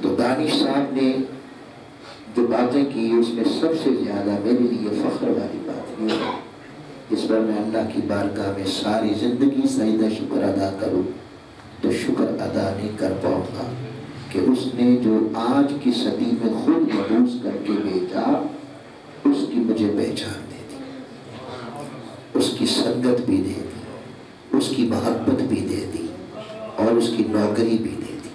تو دانش صاحب نے جو باتیں کی اس میں سب سے زیادہ میرے لیے فخر والی بات یہ ہے، جس پر میں اللہ کی بارگاہ میں ساری زندگی سجدہ شکر ادا کروں تو شکر ادا نہیں کر پاؤں گا کہ اس نے جو آج کی صدی میں خود مبعوث کر کے بھیجا، اس کی مجھے پہچان دے دی، اس کی سنگت بھی دے دی، اس کی محبت بھی دے دی اور اس کی نوکری بھی دے دی۔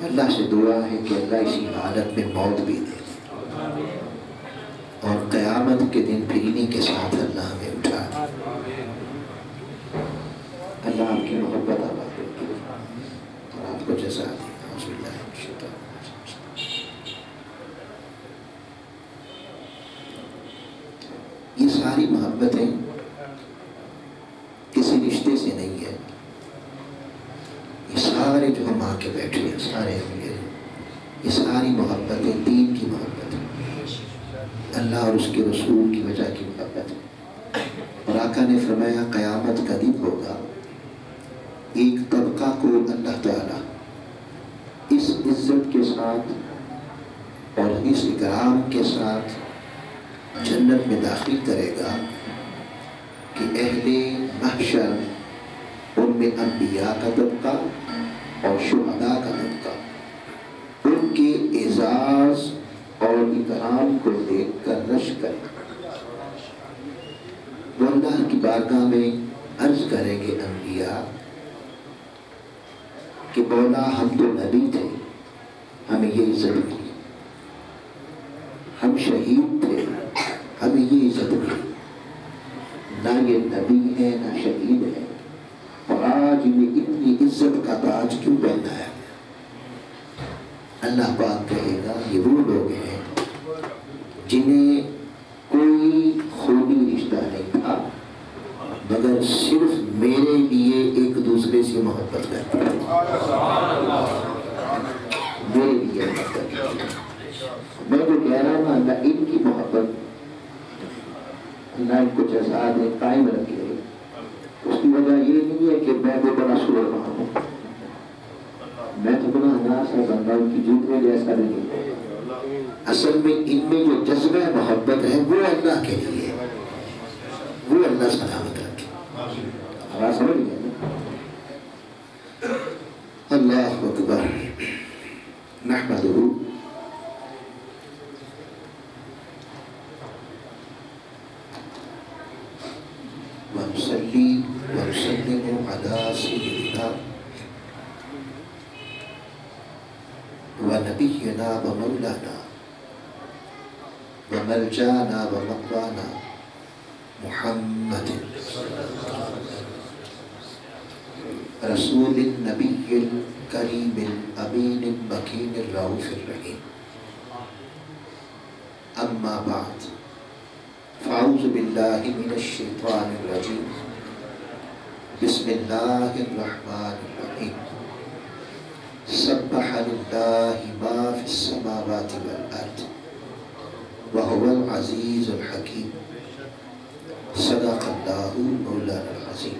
اللہ سے دعا ہے کہ اللہ اسی حالت میں موت بھی دے دی اور قیامت کے دن پھر انہی کے ساتھ اللہ ہمیں اٹھا دے۔ اللہ آپ کی محبت آباد کرے اور آپ کو جزا دے۔ اعوذ باللہ من الشیطان الرجیم۔ یہ ساری محبتیں کسی رشتے سے نہیں ہے، یہ سارے جو ہم آ کے بیٹھے ہیں سارے یہ ساری محبتیں دین کی محبت ہے، اللہ اور اس کے رسول کی وجہ کی محبت ہے۔ اور آقا نے فرمایا قیامت کا دن ہوگا، ایک طبقہ کو اللہ تعالیٰ اس عزت کے ساتھ اور اس اکرام کے ساتھ جنت میں داخل کرے گا کہ اہل محشر ان میں انبیاء کا طبقہ اور شہداء کا طبقہ ان کے اعزاز اور اکرام کو دیکھ کر رش کرے، وہ اللہ کی بارگاہ میں عرض کریں گے انبیاء کہ مولا ہم تو نبی تھے، ہمیں یہ عزت ملی، ہم شہید تھے، ہمیں یہ عزت ملی، نہ یہ نبی ہے نہ شہید ہے، اور آج انہیں اتنی عزت کا تاج کیوں پہنایا گیا؟ اللہ پاک کہے گا یہ وہ لوگ ہیں جنہیں کوئی خونی رشتہ نہیں تھا مگر صرف میرے لیے ایک دوسرے سے محبت کرتے ہیں، میرے لیے محبت کرتے ہیں۔ میں جو کہہ رہا ہوں اللہ ان کی محبت اللہ ان کو جزا دے، قائم رکھے۔ اس کی وجہ یہ نہیں ہے کہ میں تو بڑا سور رہا ہوں، میں تو بڑا ہزار سے بندہ ان کی جوتنے جیسا نہیں، اصل میں ان میں جو جذبہ محبت ہے وہ اللہ کے لیے ہے، وہ اللہ سلامت رکھے۔ آواز سمجھ گئے نا؟ اللہ اکبر۔ نحمدہ ونصلی ونسلم علی سیدنا ونبینا ومولانا وملجانا ومقوانا محمد رسول النبی الکریم الامین المکین الرؤوف الرحیم۔ اما بعد فاعوذ باللہ من الشیطان الرجیم، بسم اللہ الرحمن الرحیم۔ سبح للہ ما فی السماوات والارض وهو العزیز الحکیم۔ صدق اللہ مولانا العظیم۔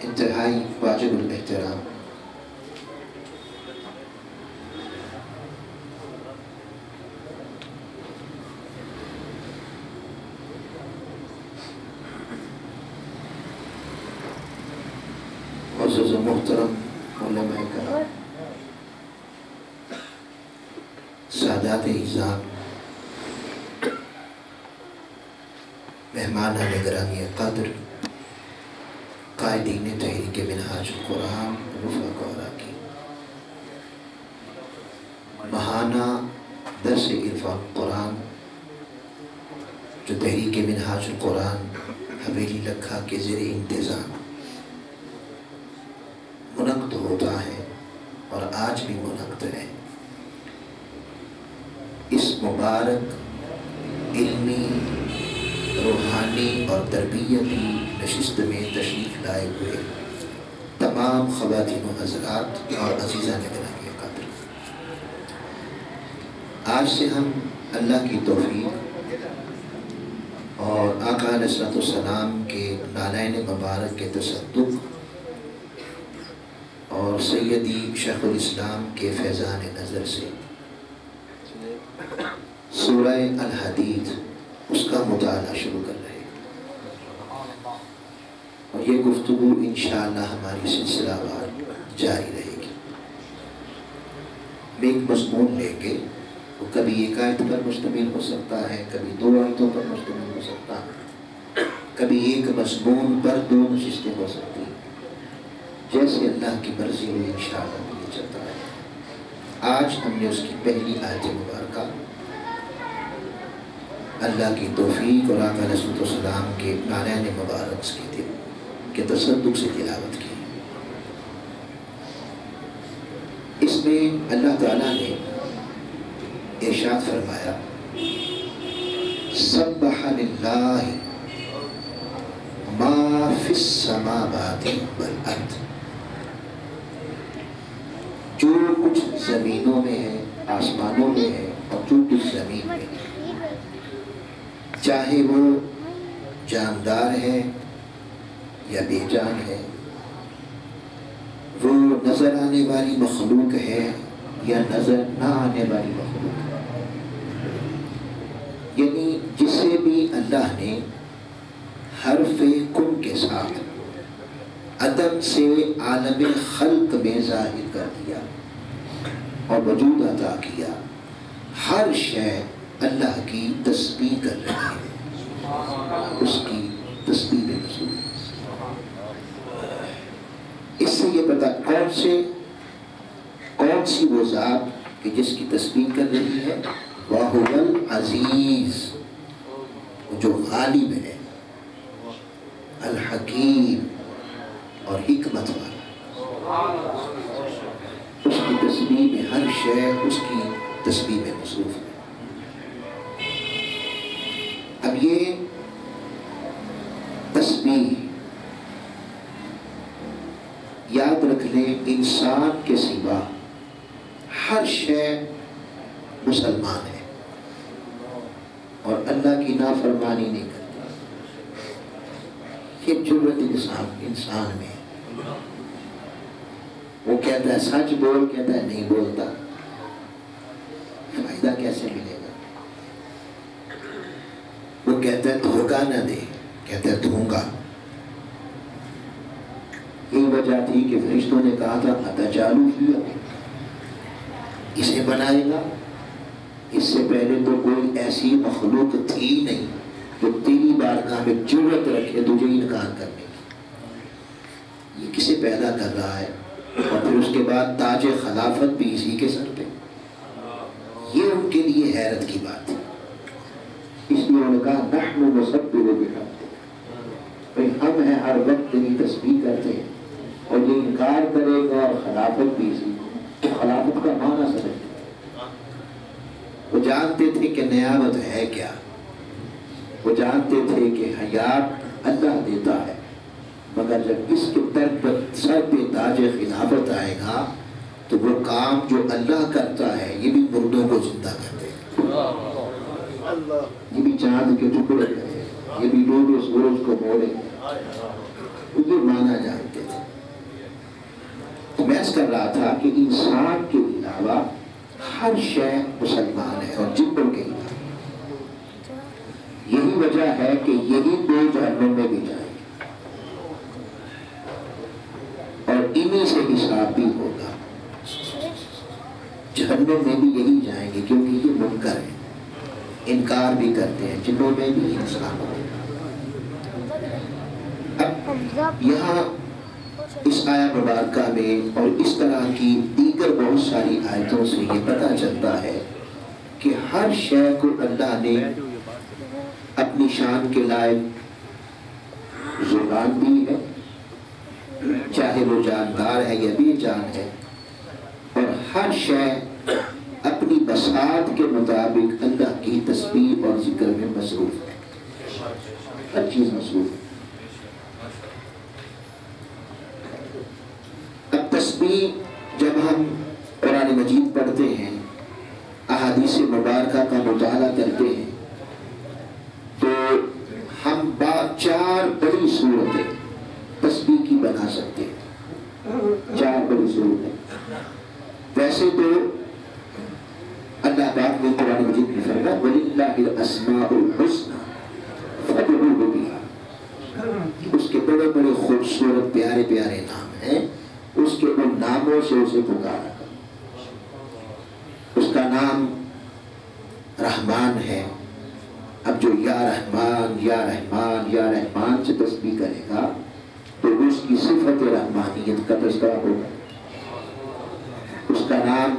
انتہائی واجب الاحترام معزز و محترم علماء کرام، سادات اعزام، مہمانان گرامی قدر، قائدین تحریک منہاج القرآن رفقاء و اراکین، ماہانہ درس عرفان قرآن جو تحریک منہاج القرآن حویلی لکھا کے زیر انتظام منعقد ہوتا ہے اور آج بھی منعقد ہے، اس مبارک علمی، روحانی اور تربیتی نشست میں تشریف لائے ہوئے تمام خواتین و حضرات اور عزیزان گرامی قدر، آج سے ہم اللہ کی توفیق اور آقا علیہ السلام کے نالین مبارک کے تصدق اور سیدی شیخ الاسلام کے فیضان نظر سے سورہ الحدید اس کا مطالعہ شروع کر رہے ہیں، اور یہ گفتگو انشاءاللہ ہماری سلسلہ وار جاری رہے گی۔ ایک مضمون لیں گے، وہ کبھی ایک آیت پر مشتمل ہو سکتا ہے، کبھی 2 آیتوں پر مشتمل ہو سکتا ہے، کبھی ایک مضمون پر 2 نشستیں ہو سکتی ہیں، جیسے اللہ کی مرضی ہوئی انشاءاللہ یہ چلتا ہے۔ آج ہم نے اس کی پہلی آیت مبارکہ اللہ کی توفیق اور آقا علیہ السلام کے نالین مبارک کے تصدق سے تلاوت کی۔ اس میں اللہ تعالیٰ نے ارشاد فرمایا سبح للہ ما فی السماوات والارض، جو کچھ زمینوں میں ہے، آسمانوں میں ہے، اور جو کچھ زمین میں ہے، چاہے وہ جاندار ہے یا بے جان ہے، وہ نظر آنے والی مخلوق ہے یا نظر نہ آنے والی مخلوق ہے، یعنی جسے بھی اللہ نے حرف کن کے ساتھ عدم سے عالم خلق میں ظاہر کر دیا اور وجود عطا کیا، ہر شے اللہ کی تسبیح کر رہی ہے، اس کی تسبیح میں مشغول ہے۔ اس سے یہ پتہ کون سی وہ ذات کہ جس کی تسبیح کر رہی ہے، وَهُوَ الْعَزِيزُ، جو غالب ہے، الحکیم اور حکمت والا، اس کی تسبیح میں ہر شے اس کی تسبیح میں مصروف ہے۔ اب یہ تسبیح یاد رکھ لیں، انسان کے سوا ہر شے مسلمان ہے اور اللہ کی نافرمانی نہیں کرتا، یہ جرأت انسان میں ہے۔ وہ کہتا ہے سچ بول، کہتا ہے نہیں بولتا، فائدہ کیسے ملے گا؟ وہ کہتا ہے دھوکہ نہ دے، کہتا ہے دوں گا۔ یہ وجہ تھی کہ فرشتوں نے کہا تھا اتجعل فیہا، اسے بنائے گا؟ اس سے پہلے تو کوئی ایسی مخلوق تھی نہیں جو تیری بارگاہ میں جرأت رکھے تجھے انکار کرنے کی۔ یہ کسے پیدا کر رہا ہے؟ اور پھر اس کے بعد تاج خلافت بھی اسی کے سر پہ، یہ ان کے لیے حیرت کی بات ہے۔ اس لیے انہوں نے کہا نحن نسبح بحمدک، بھئی ہم ہیں ہر وقت تیری تسبیح کرتے ہیں، اور یہ انکار کرے گا اور خلافت بھی اسی کو، تو خلافت کا معنی سمجھتے ہیں۔ وہ جانتے تھے کہ نیابت ہے کیا، وہ جانتے تھے کہ حیات اللہ دیتا ہے، مگر جب اس کے سر پہ تاج خلافت آئے گا تو وہ کام جو اللہ کرتا ہے یہ بھی مردوں کو زندہ کر دے گا، یہ بھی چاند کے ٹکڑے کرے، یہ بھی روز سورج کو موڑے، یہ معنی جانتے تھے۔ تو میں اس کر رہا تھا کہ انسان کے علاوہ ہر شے مسلمان ہے اور جنوں کے علاوہ، یہی وجہ ہے کہ یہی دو جہنم میں بھی جائیں گے اور انہی سے حساب بھی ہوگا۔ جہنم میں بھی یہی جائیں گے کیونکہ یہ منکر ہے، انکار بھی کرتے ہیں، جنوں میں بھی انسان ہوتے ہیں۔ اب یہاں اس آیت مبارکہ میں اور اس طرح کی دیگر بہت ساری آیتوں سے یہ پتہ چلتا ہے کہ ہر شے کو اللہ نے اپنی شان کے لائق زبان دی ہے، چاہے وہ جاندار ہے یا بے جان ہے، اور ہر شے اپنی بساط کے مطابق اللہ کی تسبیح اور ذکر میں مصروف ہے، ہر چیز مصروف ہے۔ تسبیح جب ہم قرآن مجید پڑھتے ہیں، احادیث مبارکہ کا مطالعہ کرتے ہیں، تو ہم 4 بڑی صورت ویسے تو اللہ پاک نے قرآن مجید میں فرمایا وَلِلَّهِ الْأَسْمَاءُ الْحُسْنَى فَادْعُوهُ بِهَا، اس کے بڑے بڑے خوبصورت پیارے پیارے نام ہیں، اس کے ان ناموں سے اسے پکارا۔ اس کا نام رحمان ہے۔ اب جو یا رحمان یا رحمان یا رحمان سے تسبیح کرے گا تو اس کی صفت رحمانیت کا تذکرہ ہوگا۔ اس کا نام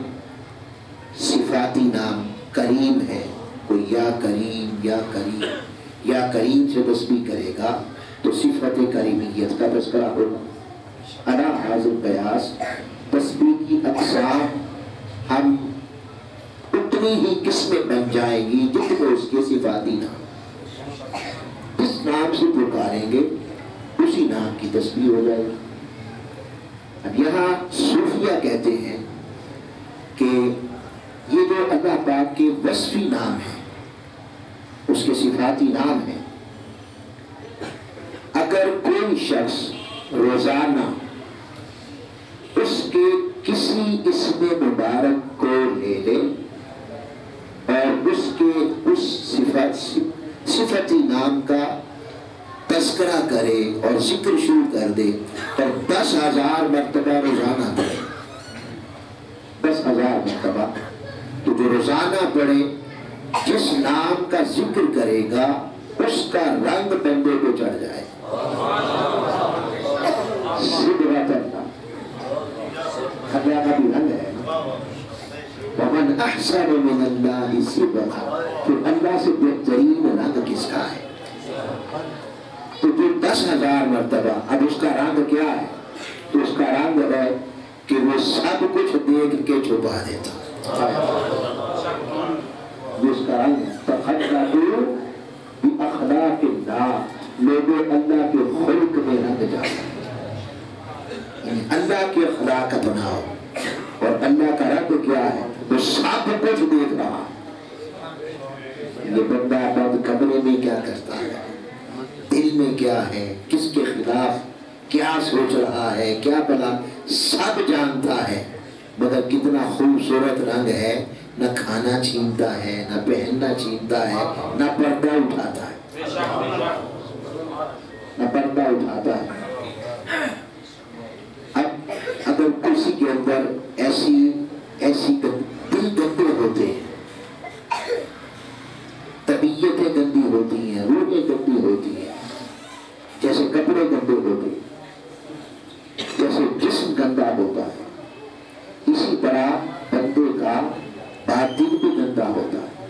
صفاتی نام کریم ہے، کوئی یا کریم یا کریم یا کریم سے تسبیح کرے گا تو صفت کریمیت کا تذکرہ ہوگا۔ علی حاضر قیاس تسبیح کی اقسام ہم اتنی ہی قسمیں بن جائیں گی جتنے اس کے صفاتی نام، جس نام سے پکاریں گے اسی نام کی تسبیح ہو جائے گی۔ اب یہاں صوفیہ کہتے ہیں کہ یہ جو اللہ پاک کے وصفی نام ہیں، اس کے صفاتی نام ہیں، اگر کوئی شخص روزانہ اس کے کسی اسم مبارک کو لے لے اور اس کے اس صفتی نام کا تذکرہ کرے اور ذکر شروع کر دے اور 10,000 مرتبہ روزانہ پڑھے، 10,000 مرتبہ، تو جو روزانہ پڑھے جس نام کا ذکر کرے گا اس کا رنگ بندے کو چڑھ جائے۔ سدرۃ اللہ اللہ کا بھی رنگ ہے، وَمَنْ أَحْسَنُ مِنَ اللَّهِ صِفَةً، پھر اللہ سے بہترین رنگ کس کا ہے؟ تو جو 10,000 مرتبہ، اب اس کا رنگ کیا ہے؟ تو اس کا رنگ ہے کہ وہ سب کچھ دیکھ کے چھپا دیتا۔ اس کا رنگ تَخَلَّقُوا بِأَخْلَاقِ اللَّهِ، لوگوں اللہ کے خلق میں رنگ جاتا، یعنی اللہ کے اخلاق اپناؤ، اور اللہ کا رنگ کیا ہے؟ وہ سب کچھ دیکھ رہا۔ یہ بندہ بند کمرے میں کیا کرتا ہے، دل میں کیا ہے، کس کے خلاف کیا سوچ رہا ہے، کیا بلا سب جانتا ہے، مگر کتنا خوبصورت رنگ ہے، نہ کھانا چھینتا ہے، نہ پہننا چھینتا ہے، نہ پردہ اٹھاتا ہے، نہ پردہ اٹھاتا ہے۔ اب اگر کسی کے اندر ایسی دل گندے ہوتے ہیں، طبیعتیں گندی ہوتی ہیں، روحیں گندی ہوتی ہیں، جیسے کپڑے گندے ہوتے ہیں، جیسے جسم گندا ہوتا ہے، اسی طرح بندے کا باطن بھی گندا ہوتا ہے،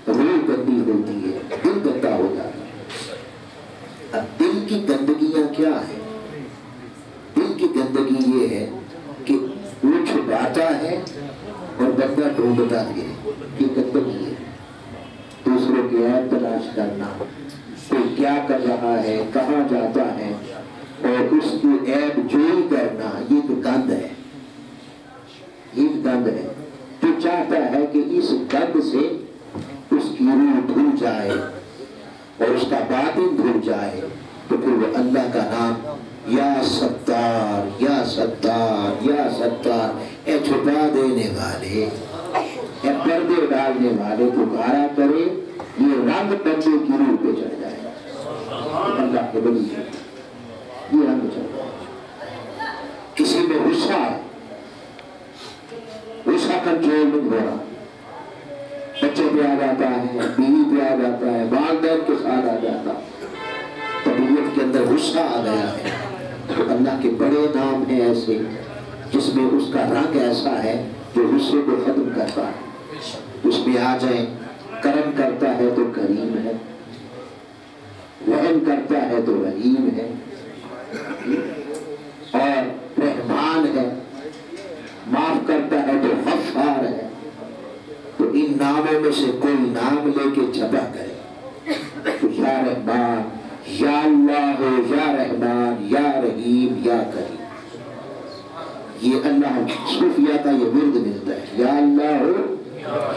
روح گندی ہوتی ہے، دل گندا ہو جاتا ہے۔ اب دل کی گندگیاں کیا ہے؟ دل کی گندگی یہ ہے کہ وہ چھپاتا ہے اور بندہ ڈھونڈتا ہے، یہ گندگی ہے۔ دوسروں کی عیب تلاش کرنا، کوئی کیا کر رہا ہے، کہاں جاتا ہے، اور اس کی عیب جوئی کرنا، یہ گند ہے، یہ گند ہے۔ تو چاہتا ہے کہ اس گند سے اس کی روح دھل جائے اور اس کا باطن دھل جائے، تو پھر وہ اللہ کا نام یا ستار یا ستار یا ستار، اے چھپا دینے والے، اے پردے ڈالنے والے، پکارا کرے، یہ رنگ بندے کی روح پہ چڑھ جائے۔ اللہ کے بلی ہے، یہ رنگ چڑھ جائے۔ کسی میں غصہ ہے، غصہ کنٹرول نہیں ہو رہا، بچے پہ آ جاتا ہے، بیوی پہ آ جاتا ہے، والدین کے ساتھ آ جاتا ہے، طبیعت کے اندر غصہ آ گیا ہے، تو اللہ کے بڑے نام ہیں ایسے جس میں اس کا رنگ ایسا ہے جو غصے کو ختم کرتا ہے۔ اس میں آ جائیں، کرم کرتا ہے تو کریم ہے، رحم کرتا ہے تو رحیم ہے، اور رحمان ہے، معاف کرتا ہے تو غفار ہے۔ تو ان ناموں میں سے کوئی نام لے کے جپا کرے، تو یا رحمان یا اللہ یا رحمان یا رحیم یا کریم، یہ اللہ صوفیہ کا یہ ورد ملتا ہے، یا اللہ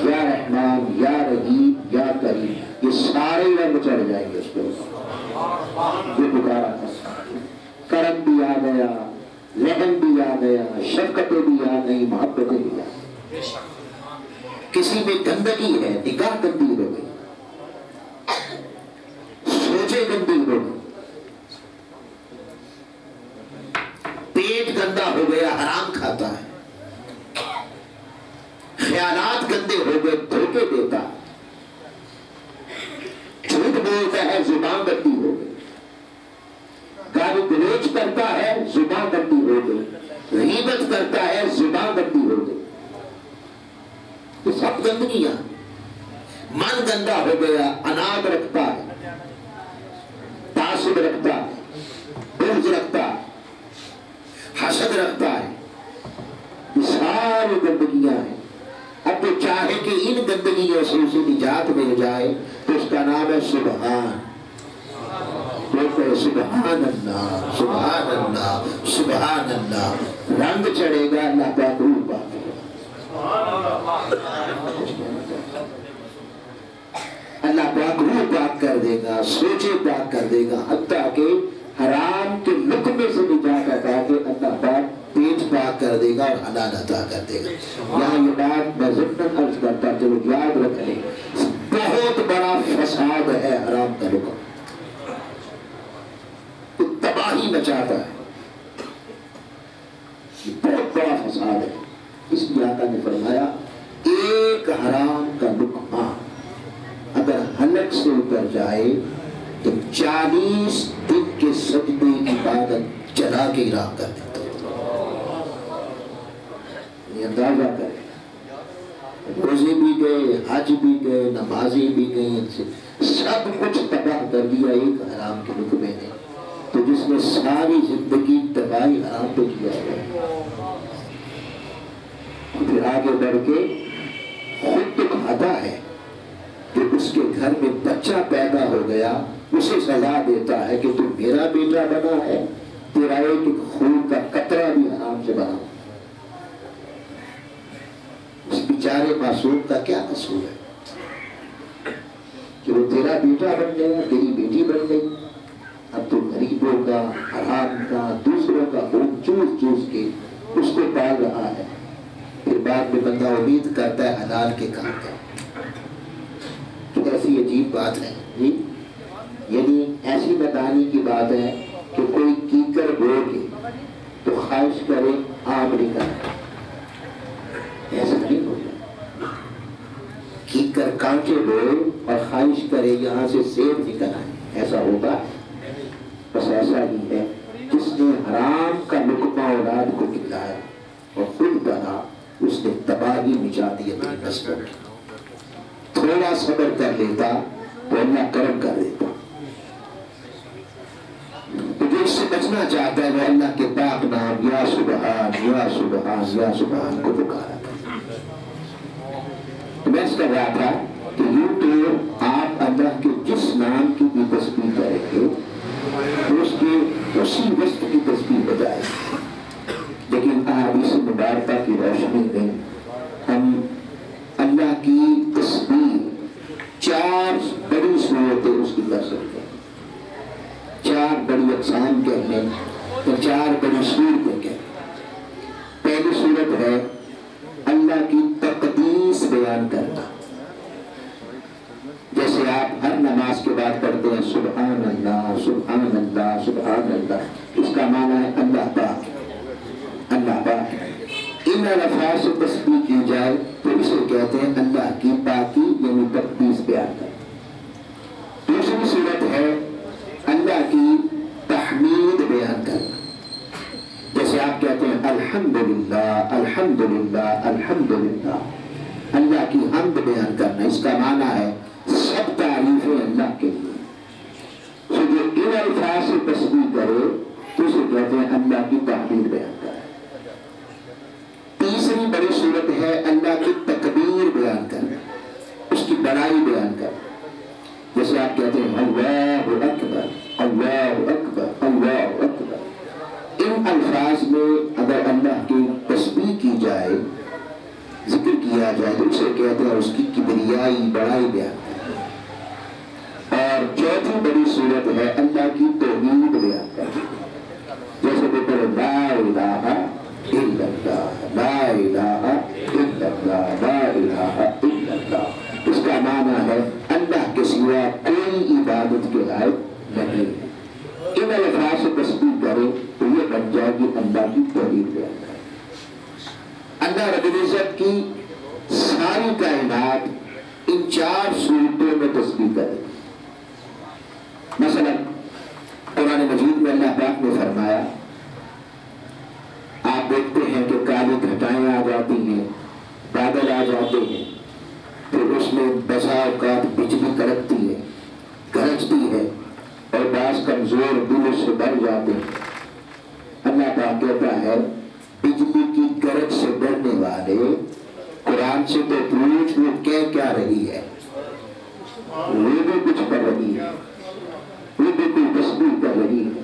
یا رحمان یا رحیم یا کریم، یہ سارے رنگ چڑھ جائیں گے اس کو۔ یہ پکارا تھا، کرم بھی آ گیا، رحم بھی آ گیا، شفقتیں بھی آ گئی، محبتیں بھی آ گئی۔ کسی میں گندگی ہے، نگاہ گندی ہو گئی، سوچیں گندی ہو گئی، پیٹ گندا ہو گیا، حرام کھاتا ہے، خیالات گندے ہو گئے، دھوکے دیتا، جھوٹ بولتا ہے، زبان گندی ہو گئی، گالی گلوچ کرتا ہے، زبان گندی ہو گئی، غیبت کرتا ہے، زبان گندی ہو گئی، یہ سب گندگیاں۔ من گندا ہو گیا، اناد رکھتا ہے، تعصب رکھتا ہے، بغض رکھتا ہے، حسد رکھتا ہے، یہ ساری گندگیاں ہیں۔ اب تو چاہے کہ ان گندگیوں سے اسے نجات مل جائے تو اس کا نام ہے سبحان۔ سبحان اللہ، سبحان اللہ، سبحان اللہ۔ رنگ چڑھے گا، اللہ پاک روح پاک، اللہ پاک روح پاک کر دے گا، سوچے پاک کر دے گا، حتیٰ کہ حرام کے لقمے سے نجات عطا کے اللہ پاک پیٹ پاک کر دے گا اور حلال عطا کر دے گا۔ یہاں یہ بات میں ضمن عرض کرتا، چلو یاد رکھ لیں، بہت بڑا فساد ہے حرام کا لقمہ، تباہی مچاتا ہے، یہ بہت بڑا فساد ہے۔ اس لیے آقا نے فرمایا ایک حرام کا لقمہ اگر حلق سے اتر جائے تو 40 دن کے سجدے عبادت جلا کے راہ کر دیتا ہے۔ یہ اندازہ کرے، روزے بھی گئے، حج بھی گئے، نمازیں بھی گئیں، سب کچھ تباہ کر دیا ایک حرام کے لقمے نے، تو جس نے ساری زندگی تباہی حرام پہ کیا ہے، پھر آگے بڑھ کے خود تو کھاتا ہے کہ اس کے گھر میں بچہ پیدا ہو گیا، اسے سزا دیتا ہے کہ تم میرا بیٹا بنا ہے، تیرا ایک خون کا قطرہ بھی حرام سے بنا۔ اس بیچارے معصوم کا کیا قصور ہے کہ وہ تیرا بیٹا بن گیا، تیری بیٹی بن گئی، اب تو غریبوں کا، حرام کا، دوسروں کا خون چوس چوس کے اس کو پال رہا ہے، پھر بعد میں بندہ امید کرتا ہے حلال کے کام کا۔ تو ایسی عجیب بات ہے جی، یعنی ایسی بدانی کی بات ہے کہ کوئی کیکر بو کے تو خواہش کرے آم نکلے، ایسا نہیں ہوتا۔ کیکر کانچے بوئے اور خواہش کرے یہاں سے سیب نکل آئے، ایسا ہوتا ہے؟ بس ایسا ہی ہے، جس نے حرام کا لقمہ اولاد کو کھلایا اور خود بنا، اس نے تباہی مچا دی اپنی نسلوں کی۔ تھوڑا صبر کر لیتا تو اللہ کرم کر دیتا۔ تو جو اس سے بچنا چاہتا ہے وہ اللہ کے پاک نام یا سبحان یا سبحان یا سبحان کو پکارا تھا۔ تو میں اس کر رہا تھا کہ یوں تو آپ اللہ کے جس نام کی بھی تسبیح کریں گے اس کے اسی وقت کی تسبیح ہو جائے گی، لیکن احادیث مبارکہ کی روشنی میں ہم اللہ کی تسبیح 4 بڑی صورتیں اس کی کر سکتے ہیں، 4 بڑی اقسام کہہ لیں تو 4 بڑی صورتیں کہہ لیں۔ پہلی صورت ہے اللہ کی تقدیس بیان کرنا، جیسے آپ ہر نماز کے بعد پڑھتے ہیں سبحان اللہ سبحان اللہ سبحان اللہ، اس کا معنی ہے اللہ پاک، اللہ پاک۔ ان الفاظ سے تسبیح کی جائے تو اسے کہتے ہیں اللہ کی پاکی یعنی تقدیس بیان کرنا۔ دوسری صورت ہے اللہ کی تحمید بیان کرنا، جیسے آپ کہتے ہیں الحمدللہ الحمدللہ الحمدللہ، اللہ کی حمد بیان کرنا، اس کا معنی ہے سب تعریفیں اللہ کے لیے۔ جو ان الفاظ سے تسبیح کرے تو اسے کہتے ہیں اللہ کی تحمید بیان کرنا۔ تیسری بڑی صورت ہے اللہ کی تکبیر بیان کرنا، اس کی بڑائی بیان کرنا، جیسے آپ کہتے ہیں اللہ اکبر اللہ اکبر اللہ اکبر۔ ان الفاظ میں اگر اللہ کی تسبیح کی جائے، ذکر کیا جائے تو اسے کہتے ہیں اس کی کبریائی بڑائی بیان کرنا۔ اور چوتھی بڑی صورت ہے اللہ کی توحید بیان کرنا، جیسے کہ لا الہ الہ الا اللہ، لا الہ الا اللہ۔ اس کا معنی ہے اللہ کے سوا کوئی عبادت کے لائق نہیں ہے۔ ان الفاظ سے تسبیح کرے تو یہ بن جائے گی اللہ کی توحید بیان کرے۔ اللہ رب العزت کی ساری کائنات ان 4 صورتوں میں تسبیح کرے۔ مثلا قرآن مجید میں اللہ پاک نے فرمایا، آپ دیکھتے ہیں کہ کالی گھٹائیں آ جاتی ہیں، بادل آ جاتے ہیں، پھر اس میں بسا اوقات بجلی کڑکتی ہے، گرجتی ہے، اور بعض کمزور دل اس سے ڈر جاتے ہیں۔ اللہ پاک کہتا ہے بجلی کی گرج سے ڈرنے والے قرآن سے تو پوچھ وہ کہہ کیا رہی ہے، وہ بھی کچھ کر رہی ہے، وہ بھی کوئی تسبیح کر رہی ہے۔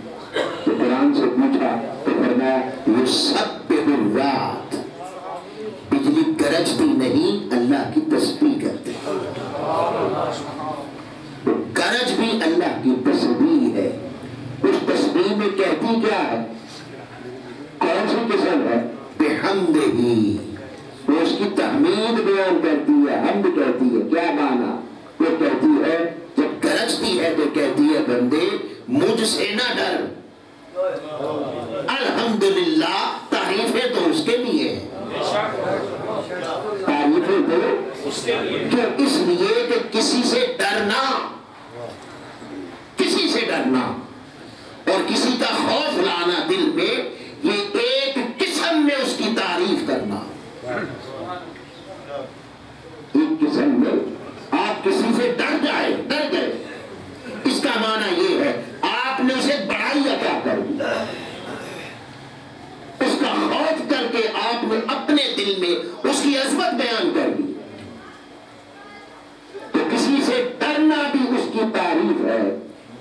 تو قرآن سے پوچھا تو فرمایا یسبح الرعد، بجلی گرجتی نہیں، اللہ کی تسبیح کرتے ہیں۔ گرج بھی اللہ کی تسبیح ہے۔ اس تسبیح میں کہتی کیا ہے، کون سی قسم ہے؟ بحمدہ، وہ اس کی تحمید بیان کرتی ہے، حمد کہتی ہے۔ کیا معنی؟ وہ کہتی ہے جب گرجتی ہے تو کہتی ہے بندے مجھ سے نہ ڈر، الحمدللہ، تعریفیں تو اس کے لیے ہیں، تعریفیں تو کیوں؟ اس لیے کہ کسی سے ڈرنا، کسی سے ڈرنا اور کسی کا خوف لانا دل میں، یہ ایک قسم میں اس کی تعریف کرنا۔ ایک قسم میں آپ کسی سے ڈر گئے، اس کا معنی یہ ہے آپ نے اسے بڑائی عطا کر دی، اس کا خوف کر کے آپ نے اپنے دل میں اس کی عظمت بیان کر دی۔ تو کسی سے ڈرنا بھی اس کی تعریف ہے۔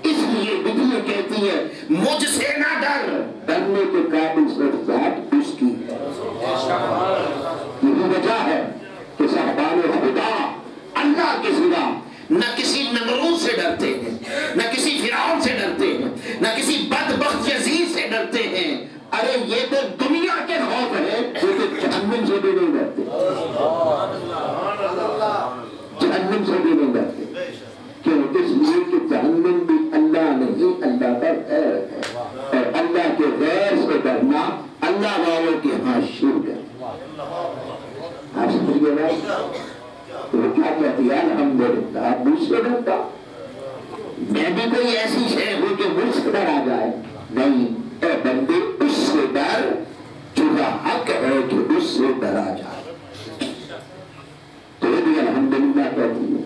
اس لیے بجلی کہتی ہے مجھ سے نہ ڈر، ڈرنے کے قابل صرف ذات اس کی ہے۔ یہی وجہ ہے کہ صاحبان خدا اللہ کے سوا نہ کسی نمرود سے ڈرتے ہیں، نہ کسی فرعون سے ڈرتے ہیں، نہ کسی بدبخت یزید سے ڈرتے ہیں۔ ارے یہ تو دنیا کے خوف ہے، وہ تو جہنم سے بھی نہیں ڈرتے، جہنم سے بھی نہیں ڈرتے۔ کیوں؟ اس لیے کہ جہنم بھی اللہ نہیں، اللہ کا غیر ہے، اور اللہ کے غیر سے ڈرنا اللہ والوں کے ہاں شرک ہے۔ آپ سمجھئے نا؟ تو کیا کہتی ہے الحمدللہ، مجھ سے ڈرتا، میں بھی کوئی ایسی شے ہوں کہ مجھ سے ڈر آ جائے؟ نہیں، اے بندے اس سے ڈر جو حق ہے کہ اس سے ڈرا جائے۔ تو یہ بھی الحمدللہ کہتی ہے۔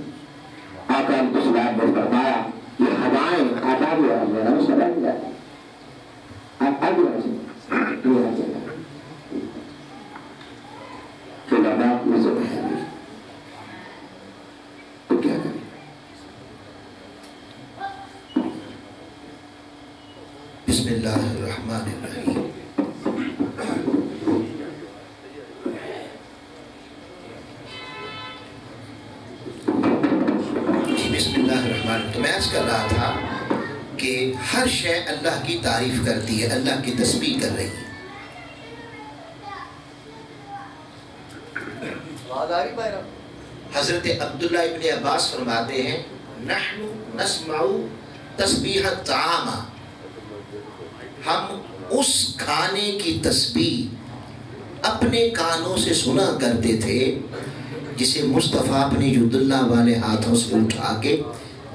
آقا علیہ السلام نے فرمایا یہ ہوائیں آتا گیا میرا سمجھ جاتا، آپ آ گیا علماء یہ سب ہے تو کیا کریں؟ بسم اللہ الرحمن الرحیم۔ بسم اللہ الرحمن الرحیم۔ تو میں عرض کر رہا تھا کہ ہر شے اللہ کی تعریف کرتی ہے، اللہ کی تسبیح کر رہی ہے۔ حضرت عبداللہ ابن عباس فرماتے ہیں نحن نسمع تسبیح الطعام، ہم اس کھانے کی تسبیح اپنے کانوں سے سنا کرتے تھے جسے مصطفیٰ اپنے ید اللہ والے ہاتھوں سے اٹھا کے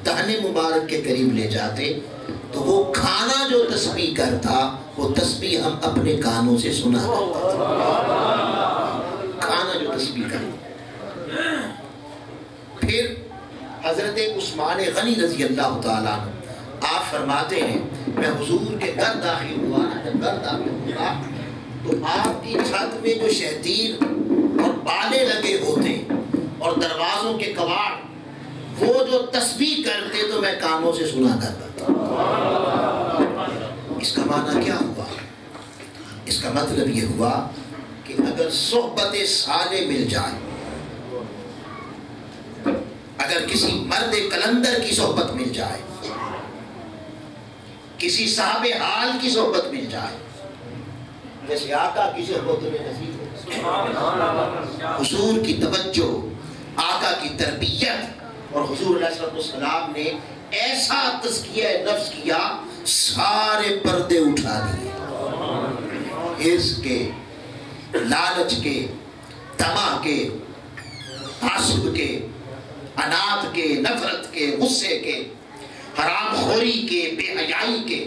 دہن مبارک کے قریب لے جاتے، تو وہ کھانا جو تسبیح کرتا وہ تسبیح ہم اپنے کانوں سے سنا کرتے تھے، کھانا جو تسبیح کرتا۔ پھر حضرت عثمان غنی رضی اللہ تعالیٰ عنہ آپ فرماتے ہیں میں حضور کے گھر داخل ہوا، جب گھر داخل ہوا تو آپ کی چھت میں جو شہتیر اور بالے لگے ہوتے اور دروازوں کے کواڑ وہ جو تسبیح کرتے تو میں کانوں سے سنا کرتا تھا۔ اس کا معنی کیا ہوا؟ اس کا مطلب یہ ہوا کہ اگر صحبت صالح مل جائے، اگر کسی مرد کلندر کی صحبت مل جائے، کسی صاحب حال کی صحبت مل جائے، جیسے آقا کی صحبت میں نصیب ہو، حضور کی توجہ، آقا کی تربیت، اور حضور علیہ السلام نے ایسا تزکیہ نفس کیا، سارے پردے اٹھا دیے، حرص کے، لالچ کے، طمع کے، تعصب کے، عناد کے، نفرت کے، غصے کے، حرام خوری کے، بے حیائی کے،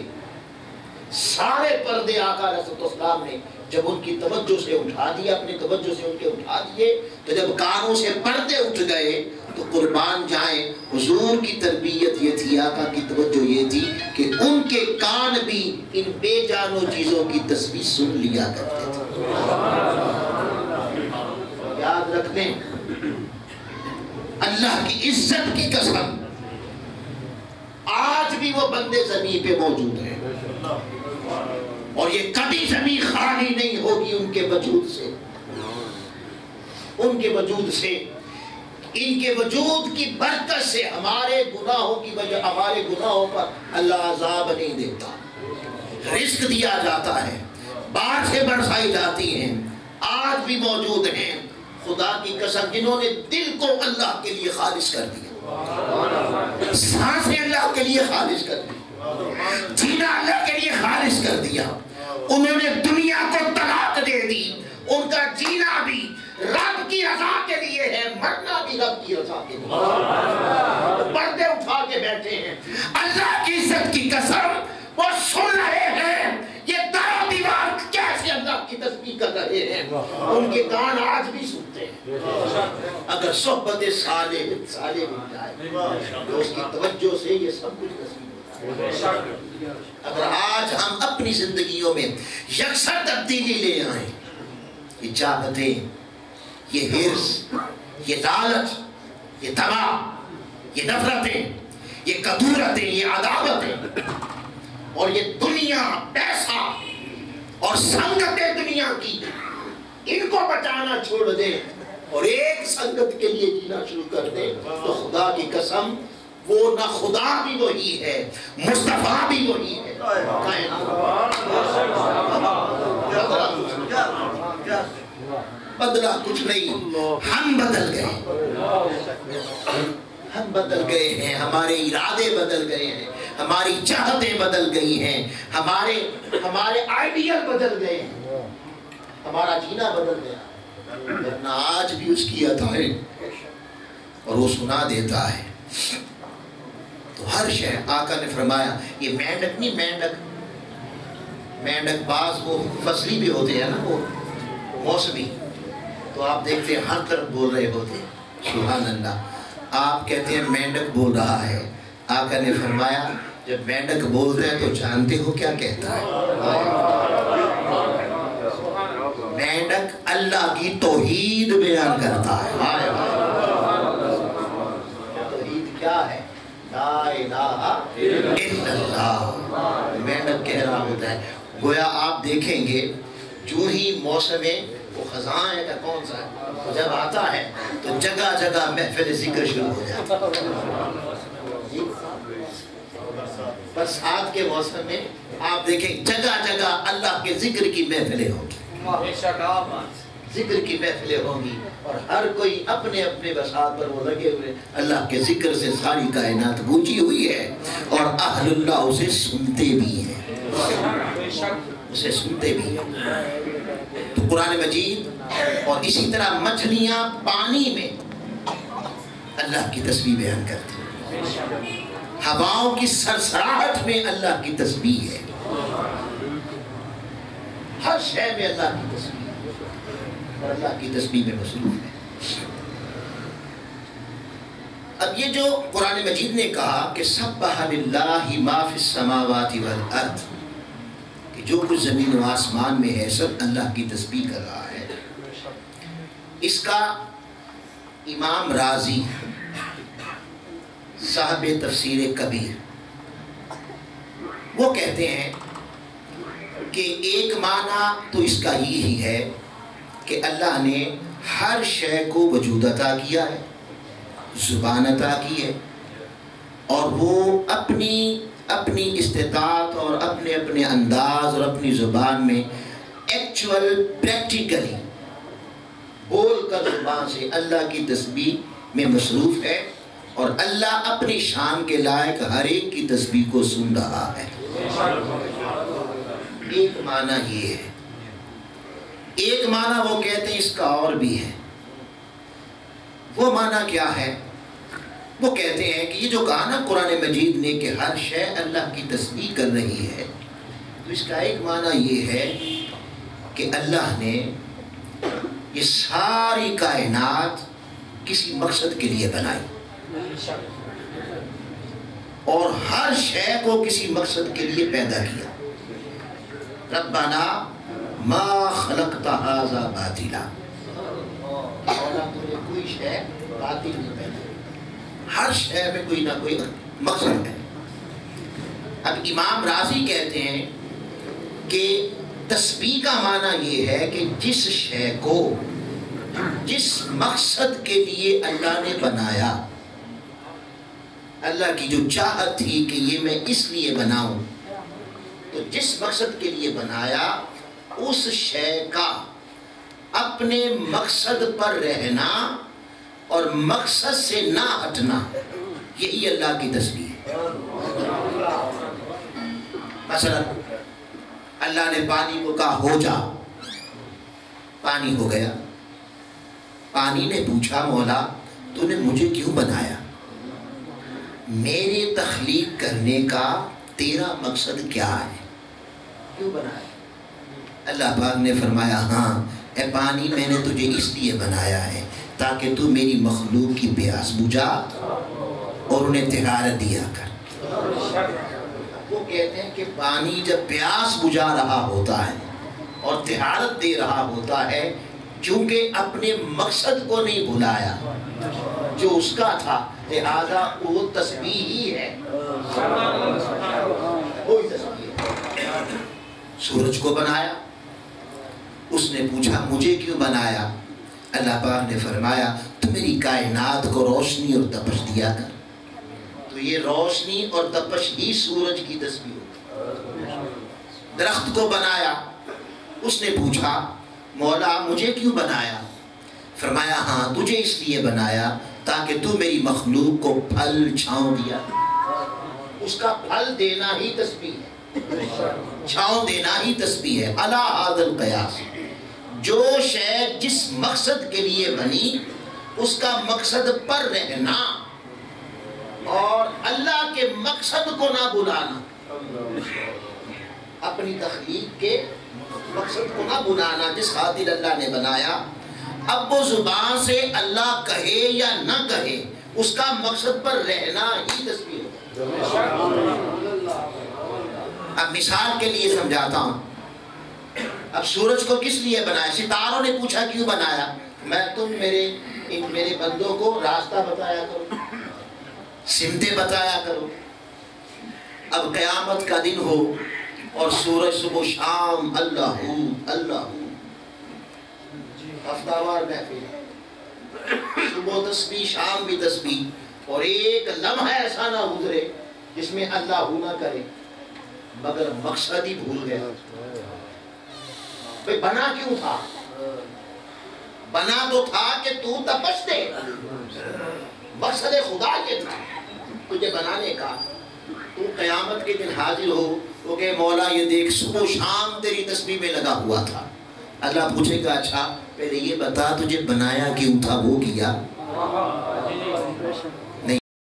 سارے پردے آقا علیہ السلام نے جب ان کی توجہ سے اٹھا دیا، اپنی توجہ سے ان کے اٹھا دیے، تو جب کانوں سے پردے اٹھ گئے تو قربان جائیں، حضور کی تربیت یہ تھی، آقا کی توجہ یہ تھی کہ ان کے کان بھی ان بے جانو چیزوں کی تسبیح سن لیا کرتے تھے۔ یاد رکھنے، اللہ کی عزت کی قسم، آج بھی وہ بندے زمین پہ موجود ہیں، اور یہ کبھی زمین خالی نہیں ہوگی ان کے وجود سے، ان کے وجود سے، ان کے وجود کی برکت سے ہمارے گناہوں کی وجہ، ہمارے گناہوں پر اللہ عذاب نہیں دیتا، رزق دیا جاتا ہے، بارشیں برسائی جاتی ہیں، آج بھی موجود ہیں۔ خدا کی قسم، جنہوں نے دل کو اللہ کے لیے خالص کر دیا، سانسیں اللہ کے لیے خالص کر دی، جینا اللہ کے لیے خالص کر دیا، انہوں نے دنیا کو طلاق دے دی، ان کا جینا بھی رب کی رضا کے لیے ہے، مرنا بھی رب کی رضا کے لیے، پردے اٹھا کے بیٹھے ہیں، اللہ کی عزت کی قسم وہ سن رہے ہیں، یہ در و دیوار کیسے اللہ کی تسبیح کر رہے ہیں، ان کے کان آج بھی سنتے ہیں۔ اگر صحبت صالح مل جائے تو اس کی توجہ سے یہ سب کچھ نصیب ہوتا ہے۔ اگر آج ہم اپنی زندگیوں میں یکسر تبدیلی لے آئیں، یہ چاہتیں، یہ حرص، یہ لالچ، یہ طمع، یہ نفرتیں، یہ کدورتیں، یہ عداوتیں، اور یہ دنیا، پیسہ اور سنگتیں دنیا کی، ان کو بچانا چھوڑ دیں اور ایک سنگت کے لیے جینا شروع کر دیں، تو خدا کی قسم وہ نہ خدا بھی وہی ہے، مصطفیٰ بھی وہی ہے، بدلا کچھ نہیں، ہم بدل گئے، ہم بدل گئے ہیں، ہمارے ارادے بدل گئے ہیں، ہماری چاہتیں بدل گئی ہیں، ہمارے آئیڈیل بدل گئے ہیں، ہمارا جینا بدل گیا، ورنہ آج بھی اس کی عطا ہے اور وہ سنا دیتا ہے۔ تو ہر شے آقا نے فرمایا، یہ مینڈک نہیں، مینڈک بعض وہ فصلی بھی ہوتے ہیں نا، وہ موسمی، تو آپ دیکھتے ہیں ہر طرف بول رہے ہوتے ہیں، سبحان اللہ۔ آپ کہتے ہیں مینڈک بول رہا ہے، آقا نے فرمایا جب مینڈک بولتا ہے تو جانتے ہو کیا کہتا ہے؟ مینڈک اللہ کی توحید بیان کرتا ہے۔ توحید کیا ہے؟ لا الہ الا اللہ، مینڈک کہہ رہا ہوتا ہے۔ گویا آپ دیکھیں گے جو ہی موسم وہ خزاں ہے کا کون سا ہے، جب آتا ہے تو جگہ جگہ محفل ذکر شروع ہو جاتا ہے۔ برسات کے موسم میں آپ دیکھیں جگہ جگہ اللہ کے ذکر کی محفلیں ہوں گی، ذکر کی محفلیں ہوں گی، اور ہر کوئی اپنے اپنے بساط پر وہ لگے ہوئے، اللہ کے ذکر سے ساری کائنات گونجی ہوئی ہے، اور اہل اللہ اسے سنتے بھی ہیں، اسے سنتے بھی ہیں۔ تو قرآن مجید اور اسی طرح مچھلیاں پانی میں اللہ کی تسبیح بیان کرتی ہیں، ہواؤں کی سرسراہٹ میں اللہ کی تسبیح ہے، ہر شے میں اللہ کی تسبیح ہے، اور اللہ کی تسبیح میں مصروف ہے۔ اب یہ جو قرآن مجید نے کہا کہ سبح للہ ما فی السماوات والارض، کہ جو کچھ زمین و آسمان میں ہے سب اللہ کی تسبیح کر رہا ہے، اس کا امام رازی صاحب تفسیر کبیر وہ کہتے ہیں کہ ایک معنی تو اس کا یہی ہے کہ اللہ نے ہر شے کو وجود عطا کیا ہے، زبان عطا کی ہے، اور وہ اپنی استطاعت اور اپنے انداز اور اپنی زبان میں ایکچول پریکٹیکلی بول کر زبان سے اللہ کی تسبیح میں مصروف ہے، اور اللہ اپنی شان کے لائق ہر ایک کی تسبیح کو سن رہا ہے۔ ایک معنی یہ ہے، ایک معنی وہ کہتے ہیں اس کا اور بھی ہے۔ وہ معنی کیا ہے؟ وہ کہتے ہیں کہ یہ جو کہا نا قرآن مجید نے کہ ہر شے اللہ کی تسبیح کر رہی ہے، تو اس کا ایک معنی یہ ہے کہ اللہ نے یہ ساری کائنات کسی مقصد کے لیے بنائی، اور ہر شے کو کسی مقصد کے لیے پیدا کیا۔ ربنا ما خلقت ھذا باطلا، مولا تو نے کوئی شے باطل نہیں پیدا کی، ہر شے میں کوئی نہ کوئی مقصد ہے۔ اب امام راضی کہتے ہیں کہ تسبیح کا معنی یہ ہے کہ جس شے کو جس مقصد کے لیے اللہ نے بنایا، اللہ کی جو چاہت تھی کہ یہ میں اس لیے بناؤں، تو جس مقصد کے لیے بنایا اس شے کا اپنے مقصد پر رہنا اور مقصد سے نہ ہٹنا، یہی اللہ کی تسبیح ہے۔ مثلا اللہ نے پانی کو کہا ہو جا، پانی ہو گیا۔ پانی نے پوچھا مولا تو نے مجھے کیوں بنایا؟ میرے تخلیق کرنے کا تیرا مقصد کیا ہے؟ کیوں بنایا؟ اللہ پاک نے فرمایا ہاں اے پانی میں نے تجھے اس لیے بنایا ہے تاکہ تو میری مخلوق کی پیاس بجھا اور انہیں طہارت دیا کر۔ وہ کہتے ہیں کہ پانی جب پیاس بجھا رہا ہوتا ہے اور طہارت دے رہا ہوتا ہے، چونکہ اپنے مقصد کو نہیں بھلایا جو اس کا تھا، لہذا وہ تسبیح ہی ہے، وہی تسبیح ہے۔ سورج کو بنایا، اس نے پوچھا مجھے کیوں بنایا؟ اللہ پاک نے فرمایا تو میری کائنات کو روشنی اور تپش دیا کر۔ تو یہ روشنی اور تپش ہی سورج کی تسبیح ہوتی۔ درخت کو بنایا، اس نے پوچھا مولا مجھے کیوں بنایا؟ فرمایا ہاں تجھے اس لیے بنایا تاکہ تو میری مخلوق کو پھل چھاؤں دیا۔ اس کا پھل دینا ہی تسبیح ہے، چھاؤں دینا ہی تسبیح ہے۔ علی ھذا القیاس، جو شے جس مقصد کے لیے بنی اس کا مقصد پر رہنا اور اللہ کے مقصد کو نہ بلانا، اپنی تخلیق کے مقصد کو نہ بلانا جس خاطر اللہ نے بنایا۔ اب وہ زبان سے اللہ کہے یا نہ کہے، اس کا مقصد پر رہنا ہی تسبیح ہوتا۔ اب مثال کے لیے سمجھاتا ہوں، اب سورج کو کس لیے بنایا؟ ستاروں نے پوچھا کیوں بنایا؟ میں تم میرے بندوں کو راستہ بتایا کرو، سمتیں بتایا کرو۔ اب قیامت کا دن ہو اور سورج صبح و شام اللہ ہو اللہ ہو، ہفتہ وار محفل، صبح تسبیح شام بھی تسبیح، اور ایک لمحہ ایسا نہ گزرے جس میں اللہ ہو نہ کرے، مگر مقصد ہی بھول گیا۔ بھئی بنا کیوں تھا؟ بنا تو تھا کہ تو تپش دے، مقصد خدا یہ تھا تجھے بنانے کا۔ تو قیامت کے دن حاضر ہو تو کہ مولا یہ دیکھ صبح و شام تیری تسبیح میں لگا ہوا تھا۔ اللہ پوچھے گا اچھا پہلے یہ بتا تجھے بنایا کیوں تھا، وہ کیا؟